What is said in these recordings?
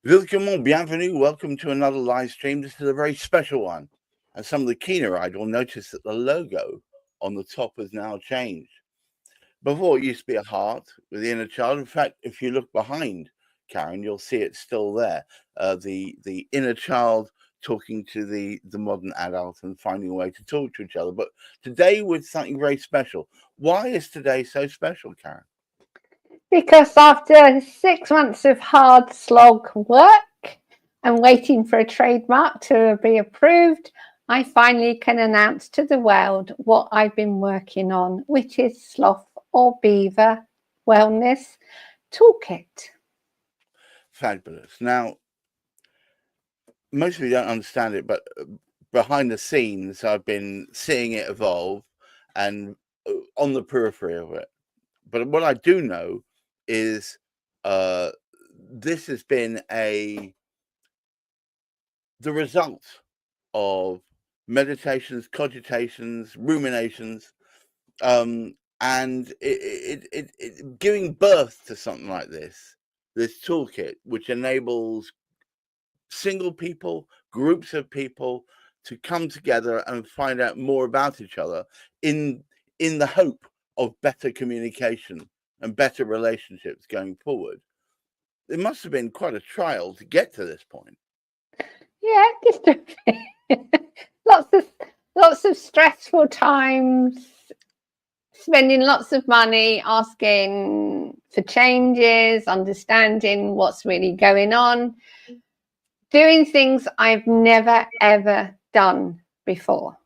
Welcome, bienvenue. Welcome to another live stream. This is a very special one. And some of the keener-eyed will notice that the logo on the top has now changed. Before it used to be a heart with the inner child. In fact, if you look behind Karen, you'll see it's still there. The inner child talking to the modern adult and finding a way to talk to each other. But today with something very special. Why is today so special, Karen? Because after 6 months of hard slog work and waiting for a trademark to be approved, I finally can announce to the world what I've been working on, which is sloth or beaver wellness toolkit. Fabulous. Now, most of you don't understand it, but behind the scenes, I've been seeing it evolve and on the periphery of it. But what I do know is this has been the result of meditations, cogitations, ruminations, and it giving birth to something like this toolkit, which enables single people, groups of people to come together and find out more about each other in the hope of better communication and better relationships going forward. It must have been quite a trial to get to this point. Yeah, just lots of stressful times, spending lots of money, asking for changes, understanding what's really going on, doing things I've never, ever done before.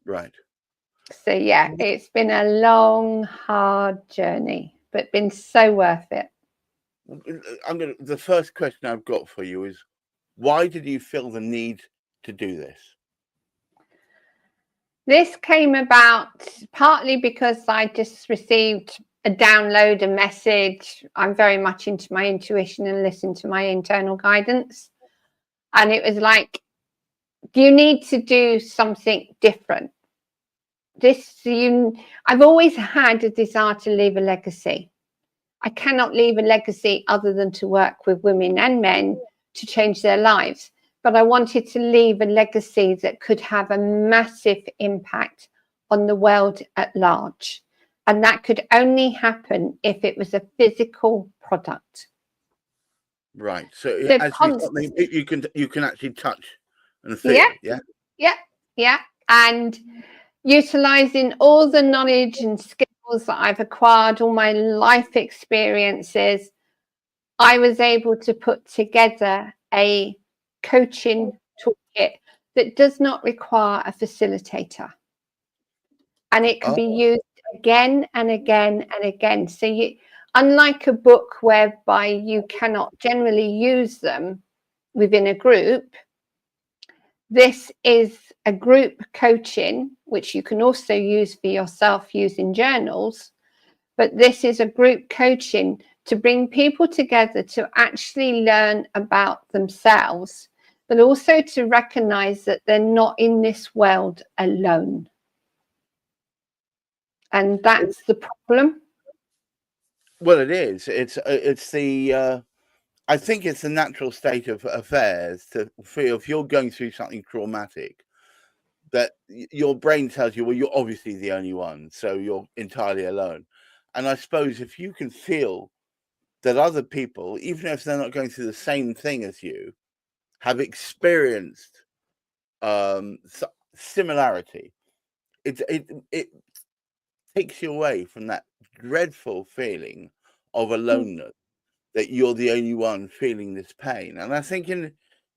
Right. So, yeah, it's been a long, hard journey, but been so worth it. The first question I've got for you is, why did you feel the need to do this? This came about partly because I just received a download, a message. I'm very much into my intuition and listen to my internal guidance. And it was like, you need to do something different. I've always had a desire to leave a legacy. I cannot leave a legacy other than to work with women and men to change their lives. But I wanted to leave a legacy that could have a massive impact on the world at large. And that could only happen if it was a physical product. Right. So actually something you can actually touch and feel. Yeah. And utilizing all the knowledge and skills that I've acquired, all my life experiences, I was able to put together a coaching toolkit that does not require a facilitator. And it can be used again and again and again. So unlike a book whereby you cannot generally use them within a group, this is a group coaching, which you can also use for yourself using journals. But this is a group coaching to bring people together to actually learn about themselves, but also to recognize that they're not in this world alone. And that's the problem. Well, it is. It's the I think it's the natural state of affairs to feel if you're going through something traumatic, that your brain tells you, well, you're obviously the only one, so you're entirely alone. And I suppose if you can feel that other people, even if they're not going through the same thing as you, have experienced similarity, it takes you away from that dreadful feeling of aloneness, that you're the only one feeling this pain. And I think in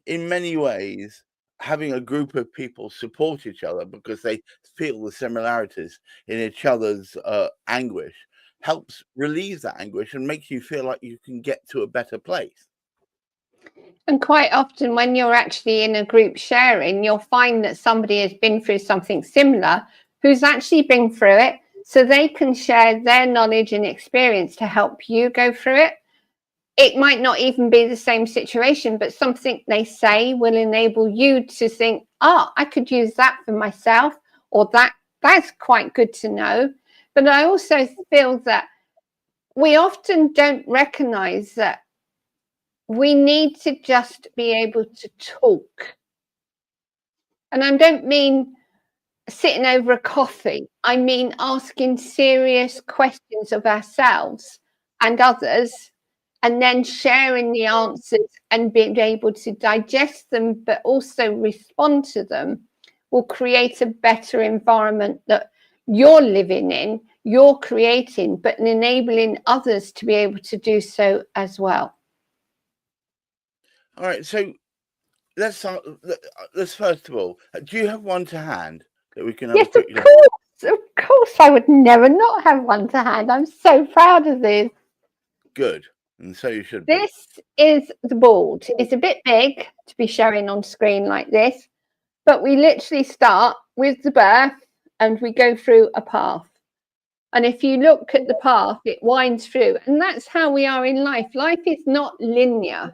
many ways, having a group of people support each other because they feel the similarities in each other's anguish helps relieve that anguish and makes you feel like you can get to a better place. And quite often when you're actually in a group sharing, you'll find that somebody has been through something similar who's actually been through it, so they can share their knowledge and experience to help you go through it. It might not even be the same situation, but something they say will enable you to think, I could use that for myself, or that's quite good to know. But I also feel that we often don't recognize that we need to just be able to talk. And I don't mean sitting over a coffee. I mean asking serious questions of ourselves and others, and then sharing the answers and being able to digest them, but also respond to them, will create a better environment that you're living in, you're creating, but enabling others to be able to do so as well. All right, so let's start. Let's first of all, do you have one to hand that we can have Yes, a quick look? of course, I would never not have one to hand. I'm so proud of this. Good, and so you should be. This is the board. It's a bit big to be showing on screen like this, but we literally start with the birth and we go through a path. And if you look at the path, it winds through, and that's how we are in life. Life is not linear.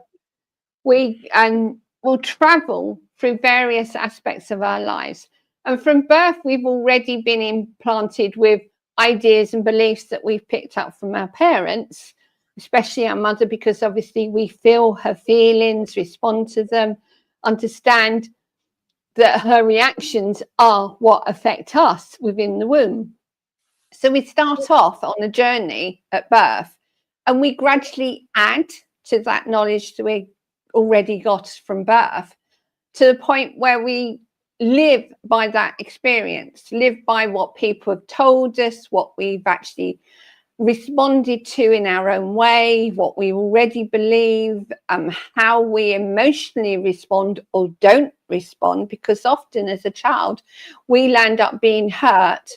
We'll travel through various aspects of our lives. And from birth, we've already been implanted with ideas and beliefs that we've picked up from our parents, especially our mother, because obviously we feel her feelings, respond to them, understand that her reactions are what affect us within the womb. So we start off on a journey at birth, and we gradually add to that knowledge that we already got from birth, to the point where we live by that experience, live by what people have told us, what we've actually responded to in our own way, what we already believe, how we emotionally respond or don't respond, because often as a child we land up being hurt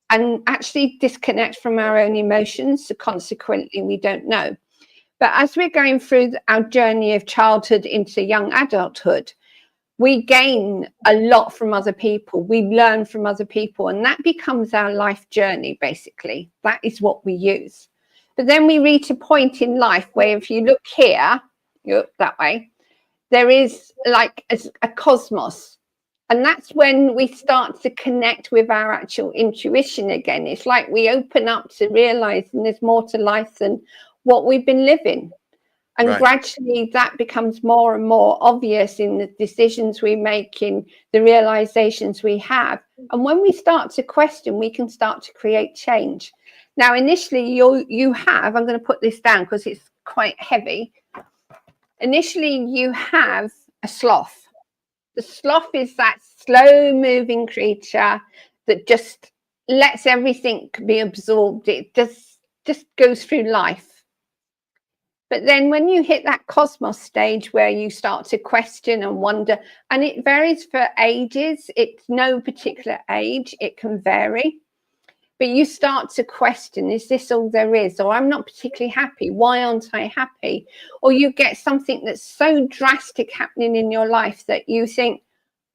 and actually disconnect from our own emotions, so consequently we don't know. But as we're going through our journey of childhood into young adulthood, we gain a lot from other people. We learn from other people, and that becomes our life journey, basically. That is what we use. But then we reach a point in life where if you look here, you look that way, there is like a cosmos. And that's when we start to connect with our actual intuition again. It's like we open up to realizing there's more to life than what we've been living. And Right. gradually that becomes more and more obvious in the decisions we make, in the realizations we have. And when we start to question, we can start to create change. Now, initially, you have, I'm going to put this down because it's quite heavy. Initially, you have a sloth. The sloth is that slow moving creature that just lets everything be absorbed. It just goes through life. But then when you hit that cosmos stage where you start to question and wonder, and it varies for ages, it's no particular age, it can vary. But you start to question, is this all there is? Or I'm not particularly happy. Why aren't I happy? Or you get something that's so drastic happening in your life that you think,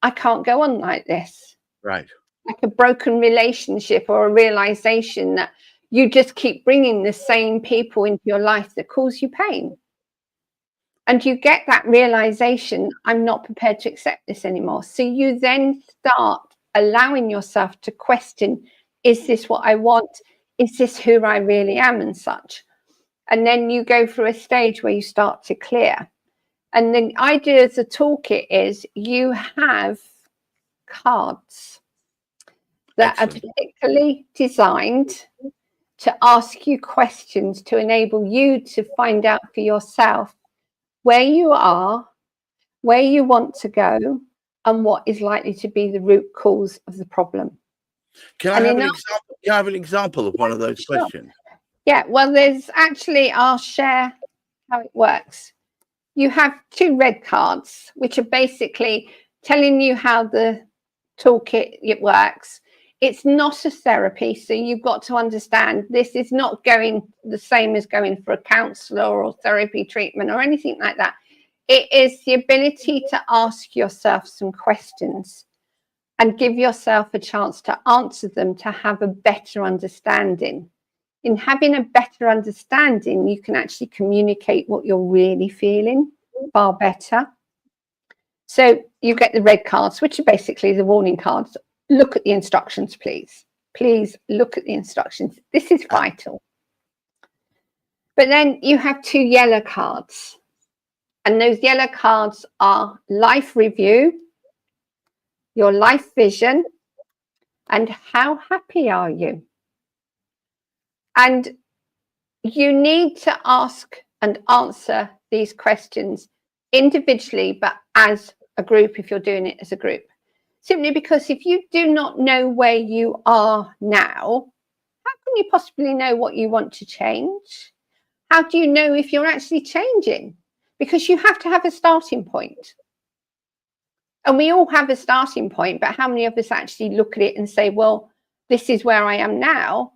I can't go on like this. Right. Like a broken relationship, or a realization that you just keep bringing the same people into your life that cause you pain. And you get that realization, I'm not prepared to accept this anymore. So you then start allowing yourself to question, is this what I want? Is this who I really am, and such? And then you go through a stage where you start to clear. And the idea of the toolkit is you have cards that Excellent. are particularly designed to ask you questions to enable you to find out for yourself where you are, where you want to go, and what is likely to be the root cause of the problem. Can I have an example? Can I have an example of one of those questions? Yeah, well, there's actually, I'll share how it works. You have 2 red cards, which are basically telling you how the toolkit it works. It's not a therapy, so you've got to understand this is not going the same as going for a counselor or therapy treatment or anything like that. It is the ability to ask yourself some questions and give yourself a chance to answer them, to have a better understanding. In having a better understanding, you can actually communicate what you're really feeling far better. So you get the red cards, which are basically the warning cards. Look at the instructions, please. Please look at the instructions. This is vital. But then you have 2 yellow cards. And those yellow cards are life review, your life vision, and how happy are you? And you need to ask and answer these questions individually, but as a group, if you're doing it as a group. Simply because if you do not know where you are now, how can you possibly know what you want to change? How do you know if you're actually changing? Because you have to have a starting point. And we all have a starting point, but how many of us actually look at it and say, well, this is where I am now,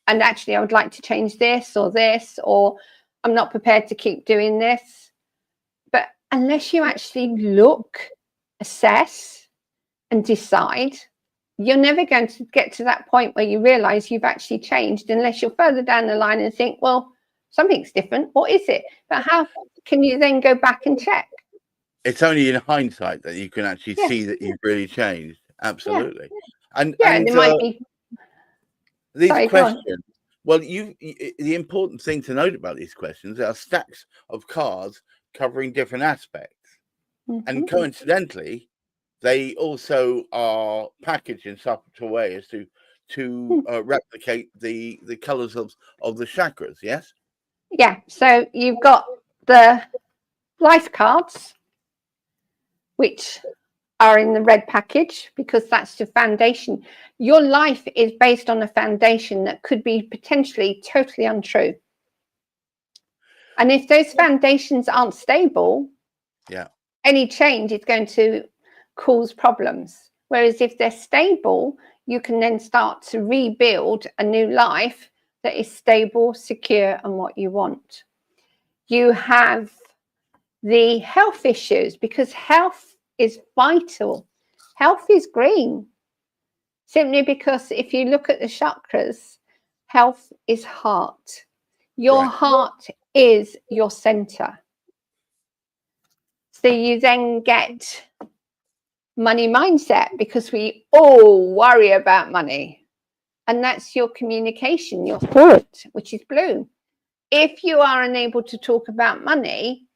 and actually I would like to change this, or I'm not prepared to keep doing this. But unless you actually look, assess, and decide, you're never going to get to that point where you realize you've actually changed, unless you're further down the line and think, well, something's different. What is it? But how can you then go back and check? It's only in hindsight that you can actually Yeah. see that you've really changed. Absolutely. And it might be. these Sorry, questions, well, the important thing to note about these questions are stacks of cards covering different aspects. And coincidentally, they also are packaged in such a way as to replicate the colors of the chakras. Yes. Yeah. So you've got the life cards, which are in the red package, because that's the foundation. Your life is based on a foundation that could be potentially totally untrue. And if those foundations aren't stable, any change is going to cause problems. Whereas if they're stable, you can then start to rebuild a new life that is stable, secure, and what you want. You have the health issues, because health is vital. Health is green, simply because if you look at the chakras, health is heart. Your heart is your center. So you then get money mindset, because we all worry about money. And that's your communication, your thought, which is blue. If you are unable to talk about money,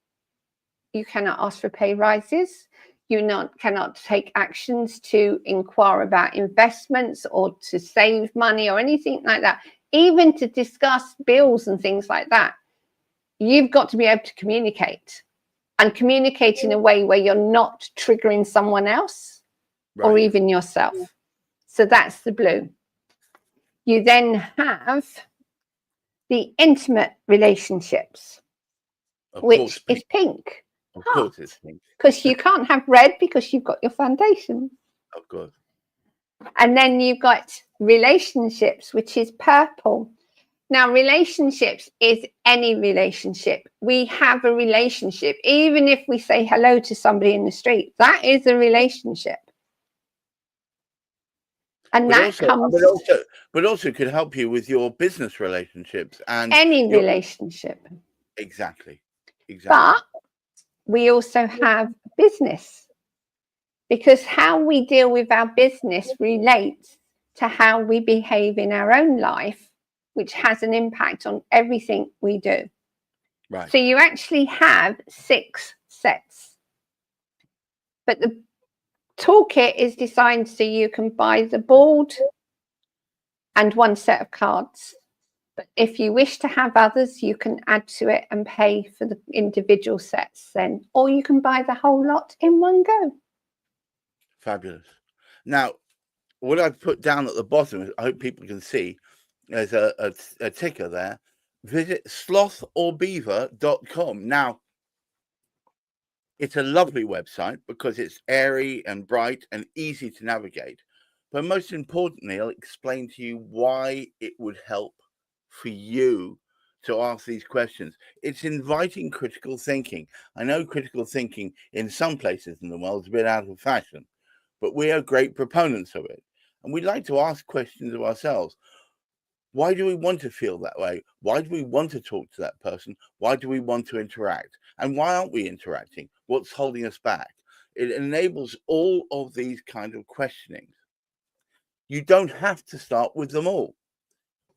you cannot ask for pay rises. You cannot take actions to inquire about investments or to save money or anything like that. Even to discuss bills and things like that, you've got to be able to communicate, and communicate in a way where you're not triggering someone else or even yourself. So that's the blue. You then have the intimate relationships, which is pink. Of course it's pink. Because you can't have red, because you've got your foundation. Of course. And then you've got relationships, which is purple. Now, relationships is any relationship. We have a relationship. Even if we say hello to somebody in the street, that is a relationship. And but also could help you with your business relationships and any relationship. Exactly. But we also have business, because how we deal with our business relates to how we behave in our own life, which has an impact on everything we do. Right. So you actually have 6 sets. But the toolkit is designed so you can buy the board and 1 set of cards. But if you wish to have others, you can add to it and pay for the individual sets then. Or you can buy the whole lot in one go. Fabulous. Now, what I've put down at the bottom, I hope people can see, there's a ticker there. Visit slothorbeaver.com. Now, it's a lovely website because it's airy and bright and easy to navigate. But most importantly, I'll explain to you why it would help for you to ask these questions. It's inviting critical thinking. I know critical thinking in some places in the world is a bit out of fashion, but we are great proponents of it. And we'd like to ask questions of ourselves. Why do we want to feel that way? Why do we want to talk to that person? Why do we want to interact? And why aren't we interacting? What's holding us back? It enables all of these kind of questionings. You don't have to start with them all.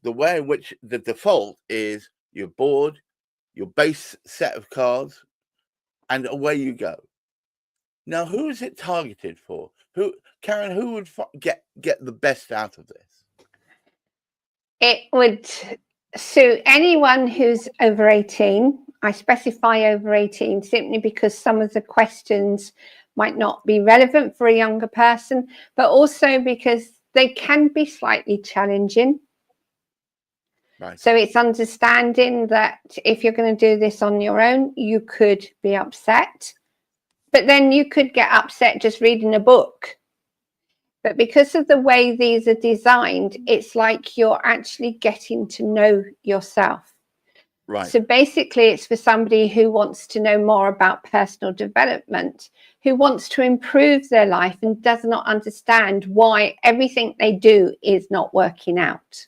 The way in which the default is your board, your base set of cards, and away you go. Now, who is it targeted for? Karen, who would get the best out of this? It would suit anyone who's over 18. I specify over 18 simply because some of the questions might not be relevant for a younger person, but also because they can be slightly challenging. Right. So it's understanding that if you're going to do this on your own, you could be upset, but then you could get upset just reading a book. But because of the way these are designed, it's like you're actually getting to know yourself. Right. So basically, it's for somebody who wants to know more about personal development, who wants to improve their life and does not understand why everything they do is not working out.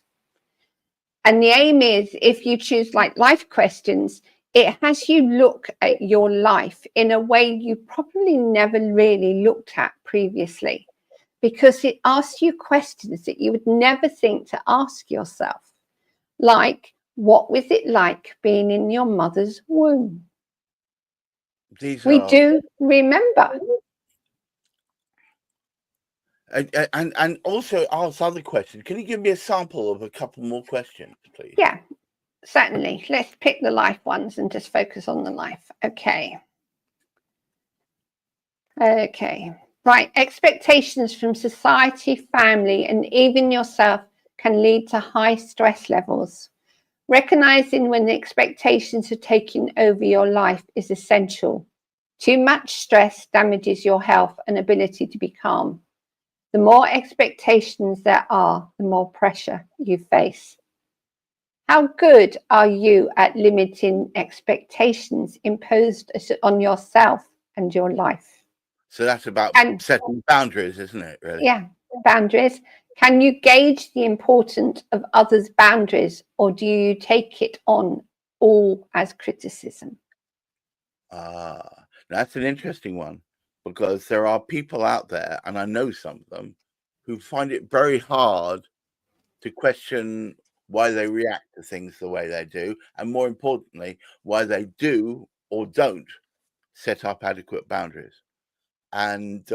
And the aim is, if you choose like life questions, it has you look at your life in a way you probably never really looked at previously, because it asks you questions that you would never think to ask yourself. Like, what was it like being in your mother's womb? We do remember. And also ask other questions. Can you give me a sample of a couple more questions, please? Yeah, certainly. Let's pick the life ones and just focus on the life. Okay. Right. Expectations from society, family, and even yourself can lead to high stress levels. Recognizing when the expectations are taking over your life is essential. Too much stress damages your health and ability to be calm. The more expectations there are, the more pressure you face. How good are you at limiting expectations imposed on yourself and your life? So that's about setting boundaries, isn't it, really? Yeah, boundaries. Can you gauge the importance of others' boundaries, or do you take it on all as criticism? That's an interesting one, because there are people out there, and I know some of them, who find it very hard to question why they react to things the way they do, and more importantly, why they do or don't set up adequate boundaries. And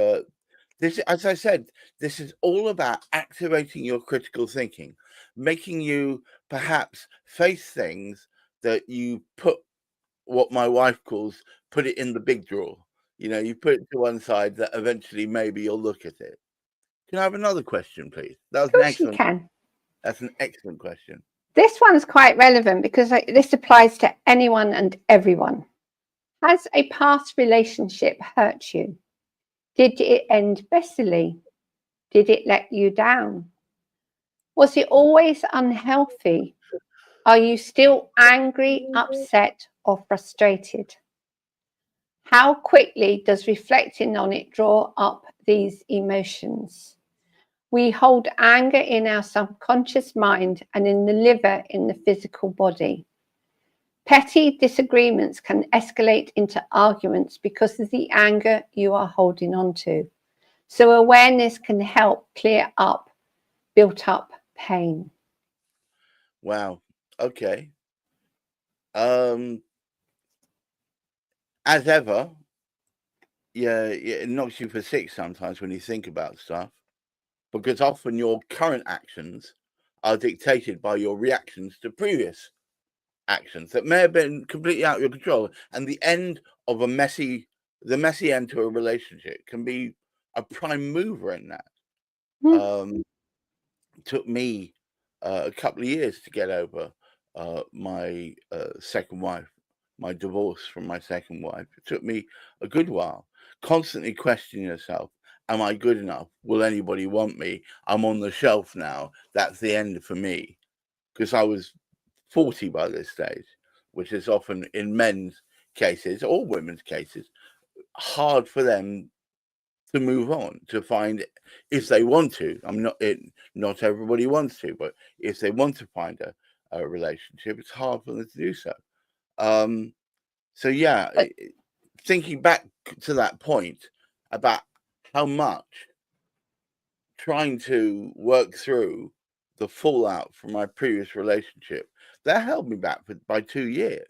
this, as I said, this is all about activating your critical thinking, making you perhaps face things that you put, what my wife calls, put it in the big drawer. You know, you put it to one side that eventually maybe you'll look at it. Can I have another question, please? That was Of course you can. That's an excellent question. This one's quite relevant because this applies to anyone and everyone. Has a past relationship hurt you? Did it end messily? Did it let you down? Was it always unhealthy? Are you still angry, upset, or frustrated? How quickly does reflecting on it draw up these emotions? We hold anger in our subconscious mind and in the liver in the physical body. Petty disagreements can escalate into arguments because of the anger you are holding on to. So awareness can help clear up built up pain. Wow. Okay. As ever, yeah, it knocks you for six sometimes when you think about stuff, because often your current actions are dictated by your reactions to previous actions that may have been completely out of your control. And the end of the messy end to a relationship can be a prime mover in that. Took me a couple of years to get over my second wife, my divorce from my second wife. It took me a good while, constantly questioning yourself. Am I good enough? Will anybody want me? I'm on the shelf now. That's the end for me. Because I was 40 by this stage, which is often, in men's cases or women's cases, hard for them to move on, to find, if they want to. Not everybody wants to, but if they want to find a relationship, it's hard for them to do so. So yeah, thinking back to that point about how much trying to work through the fallout from my previous relationship, that held me back by 2 years.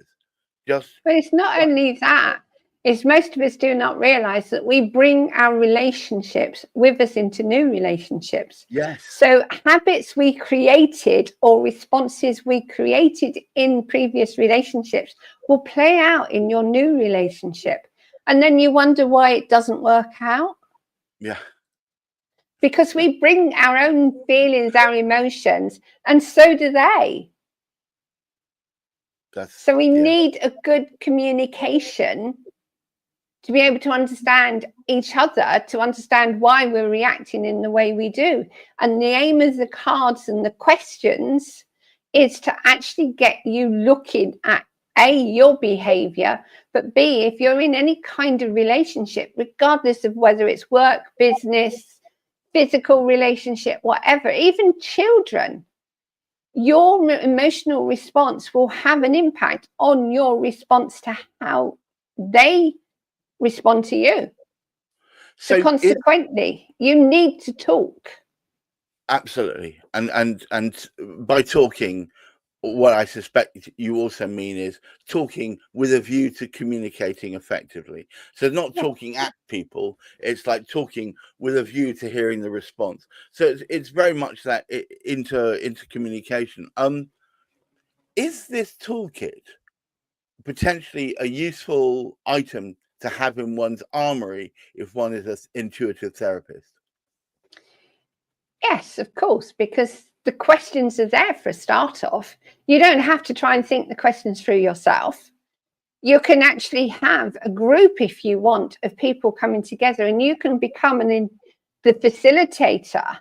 But it's not only that, is most of us do not realize that we bring our relationships with us into new relationships. Yes. So habits we created or responses we created in previous relationships will play out in your new relationship. And then you wonder why it doesn't work out. Yeah. Because we bring our own feelings, our emotions, and so do they. So we need a good communication to be able to understand each other, to understand why we're reacting in the way we do. And the aim of the cards and the questions is to actually get you looking at A, your behavior, but B, if you're in any kind of relationship, regardless of whether it's work, business, physical relationship, whatever, even children, your emotional response will have an impact on your response to how they respond to you. So consequently, you need to talk. Absolutely. And by talking, what I suspect you also mean is talking with a view to communicating effectively. So not talking at people, it's like talking with a view to hearing the response. So it's very much that intercommunication. Is this toolkit potentially a useful item to have in one's armory if one is an intuitive therapist? Yes, of course, because the questions are there for a start off. You don't have to try and think the questions through yourself. You can actually have a group, if you want, of people coming together, and you can become the facilitator,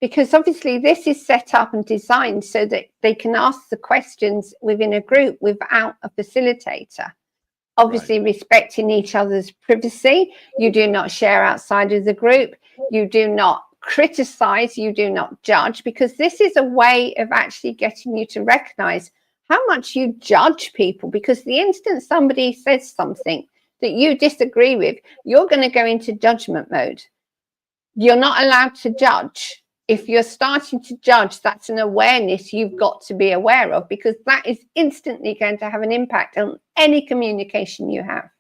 because obviously this is set up and designed so that they can ask the questions within a group without a facilitator. Obviously, respecting each other's privacy. You do not share outside of the group. You do not criticize. You do not judge, because this is a way of actually getting you to recognize how much you judge people. Because the instant somebody says something that you disagree with, you're going to go into judgment mode. You're not allowed to judge. If you're starting to judge, that's an awareness you've got to be aware of, because that is instantly going to have an impact on any communication you have.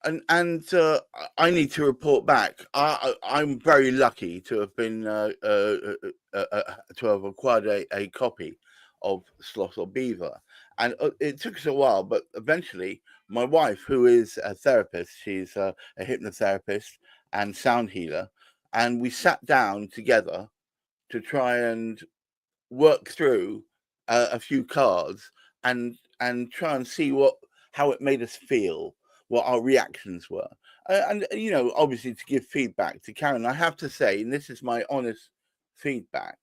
And I need to report back. I'm very lucky to have been to have acquired a copy of Sloth or Beaver, and it took us a while, but eventually my wife, who is a therapist, she's a hypnotherapist and sound healer, and we sat down together to try and work through a few cards and try and see how it made us feel, what our reactions were, and you know, obviously to give feedback to Karen. I have to say, and this is my honest feedback,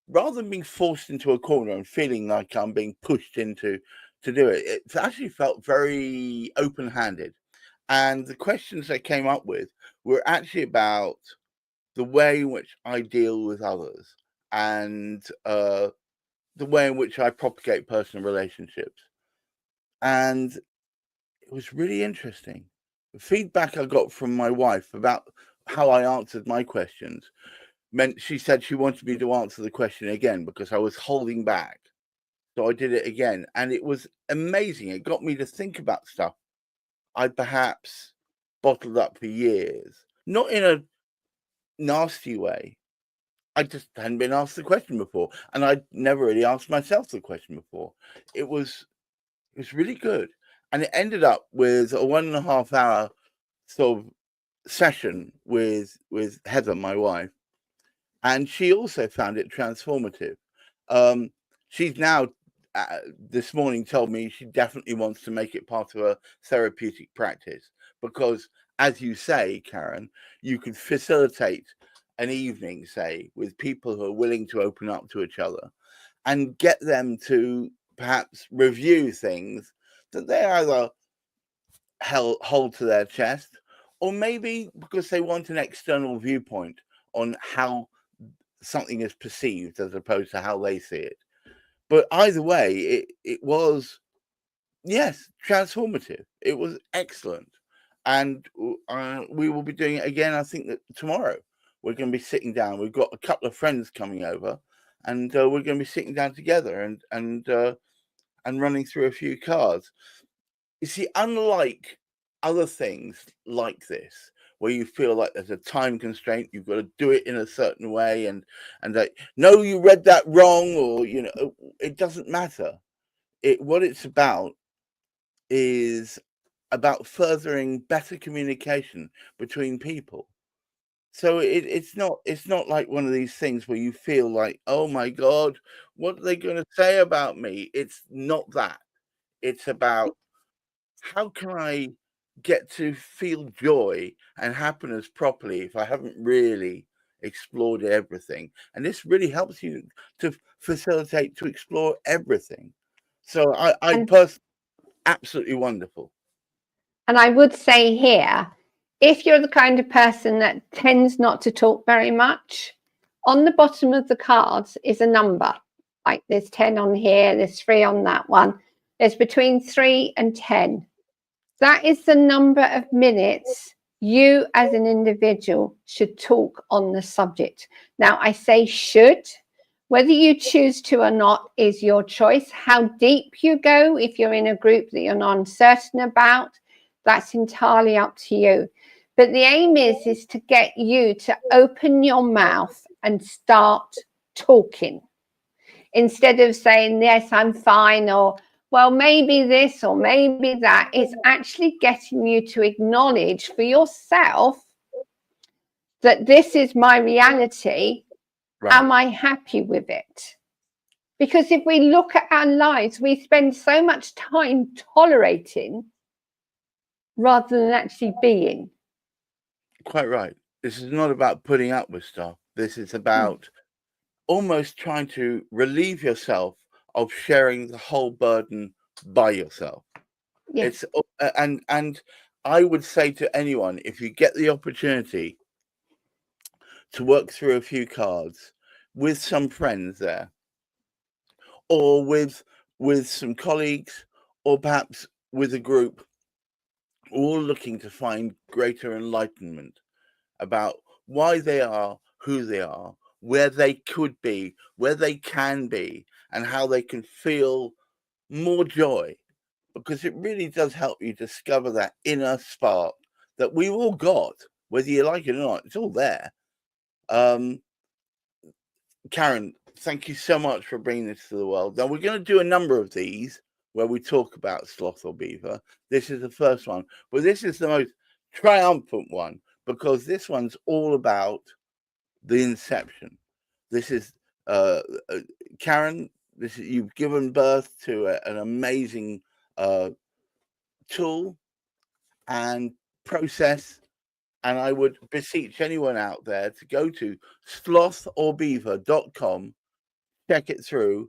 rather than being forced into a corner and feeling like I'm being pushed into to do it, it actually felt very open-handed, and the questions I came up with were actually about the way in which I deal with others and the way in which I propagate personal relationships. And it was really interesting. The feedback I got from my wife about how I answered my questions meant she said she wanted me to answer the question again because I was holding back. So I did it again. And it was amazing. It got me to think about stuff I'd perhaps bottled up for years, not in a nasty way. I just hadn't been asked the question before, and I'd never really asked myself the question before. It was really good, and it ended up with a 1.5 hour sort of session with Heather, my wife, and she also found it transformative. She's now this morning told me she definitely wants to make it part of a therapeutic practice because, as you say, Karen, you could facilitate an evening, say, with people who are willing to open up to each other and get them to perhaps review things that they either hold to their chest or maybe because they want an external viewpoint on how something is perceived as opposed to how they see it. But either way, it was, yes, transformative. It was excellent. And we will be doing it again, I think, that tomorrow. We're going to be sitting down. We've got a couple of friends coming over, and we're going to be sitting down together and running through a few cards. You see, unlike other things like this, where you feel like there's a time constraint, you've got to do it in a certain way, and like, no, you read that wrong, or it doesn't matter. What it's about is about furthering better communication between people. So it's not like one of these things where you feel like, oh my God, what are they going to say about me? It's not that. It's about, how can I get to feel joy and happiness properly if I haven't really explored everything? And this really helps you to facilitate to explore everything. So I And personally, absolutely wonderful. And I would say here, if you're the kind of person that tends not to talk very much, on the bottom of the cards is a number. Like there's 10 on here, there's 3 on that one. There's between 3 and 10. That is the number of minutes you as an individual should talk on the subject. Now, I say should. Whether you choose to or not is your choice. How deep you go, if you're in a group that you're not uncertain about, that's entirely up to you. But the aim is to get you to open your mouth and start talking. Instead of saying, yes, I'm fine, or well, maybe this or maybe that. It's actually getting you to acknowledge for yourself that this is my reality. Right. Am I happy with it? Because if we look at our lives, we spend so much time tolerating rather than actually being. Quite right. This is not about putting up with stuff. This is about almost trying to relieve yourself of sharing the whole burden by yourself. Yes. It's and I would say to anyone, if you get the opportunity to work through a few cards with some friends there, or with some colleagues, or perhaps with a group, all looking to find greater enlightenment about why they are who they are, where they could be, where they can be, and how they can feel more joy, because it really does help you discover that inner spark that we've all got, whether you like it or not. It's all there. Karen, thank you so much for bringing this to the world. Now, we're going to do a number of these where we talk about sloth or beaver. This is the first one, but this is the most triumphant one, because this one's all about the inception. This is Karen. You've given birth to an amazing tool and process, and I would beseech anyone out there to go to slothorbeaver.com, check it through.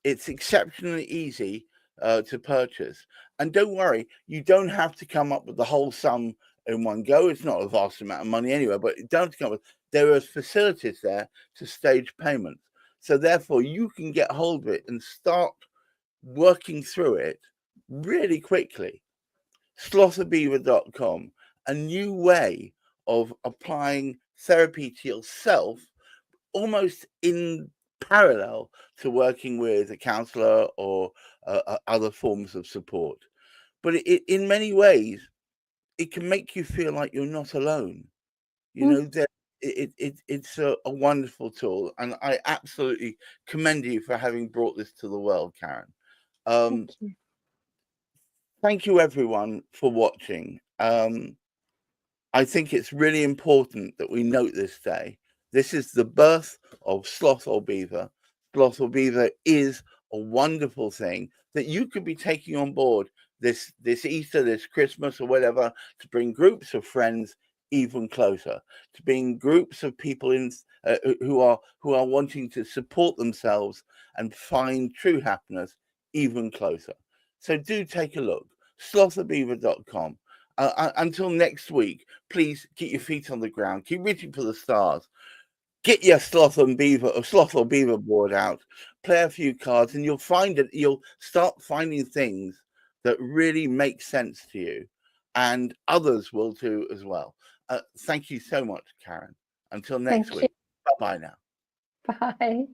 It's exceptionally easy to purchase, and don't worry, you don't have to come up with the whole sum in one go. It's not a vast amount of money anyway, but you don't have to come up with. There are facilities there to stage payments, so therefore you can get hold of it and start working through it really quickly. Slothorbeaver.com, a new way of applying therapy to yourself, almost in parallel to working with a counselor or other forms of support. But in many ways, it can make you feel like you're not alone. You know, that it's a wonderful tool, and I absolutely commend you for having brought this to the world, Karen. Thank you. Thank you, everyone, for watching. I think it's really important that we note this day. This is the birth of Sloth or Beaver. Sloth or Beaver is a wonderful thing that you could be taking on board this Easter, this Christmas, or whatever, to bring groups of friends even closer, to bring groups of people in who are wanting to support themselves and find true happiness even closer. So do take a look. Slothorbeaver.com. Until next week, please keep your feet on the ground. Keep reaching for the stars. Get your sloth or beaver board out. Play a few cards, and you'll find it. You'll start finding things that really make sense to you, and others will too as well. Thank you so much, Karen. Until next Thank you. week. Bye bye now. Bye.